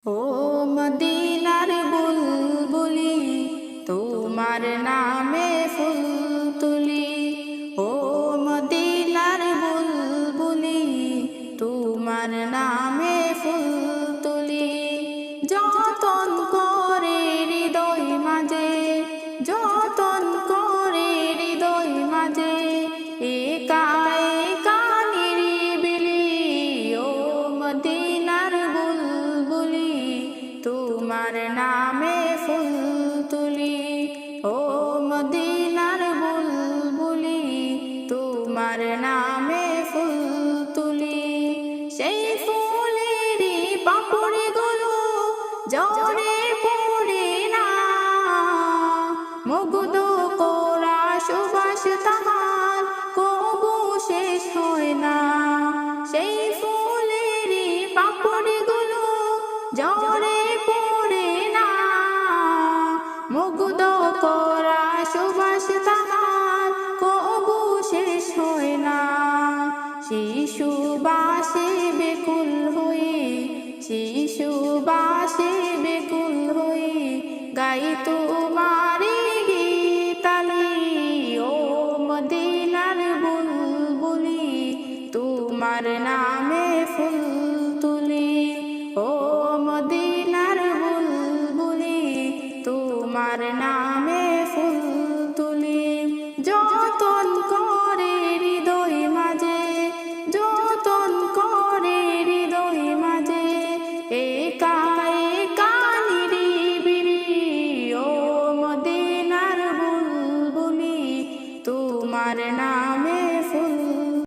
ও মদিনার বুলবুলি, তোমার নামে ফুল তুলি। ও মদিনার বুলবুলি, তোমার নামে ফুল তুলি। যতন করে হৃদয় মাঝে, যতন করে হৃদয় মাঝে, একা একা নিরিবিলি। ও মদিনার বুলবুলি, তোমার নামে ফুল তুলি। ও মদিনার বুলবুলি, তোমার নামে ফুল তুলি। সেই ফুলেরই পাপড়িগুলো ঝরে পড়ে না, মুগ্ধ করা সুবাস তাহার কবু শেষ হয় না। সেই ফুলেরই পাপড়িগুলো ঝরে পড়ে না, মুগ্ধ করা সুবাস তাহার কবু শেষ হয় না। শিশু বাসে বেকুল হয়ে, শিশু বাসে বেকুল হয়ে, গাই তোমারি গীতালি। ও মদিনার বুলবুলি, তোমার নামে ফুল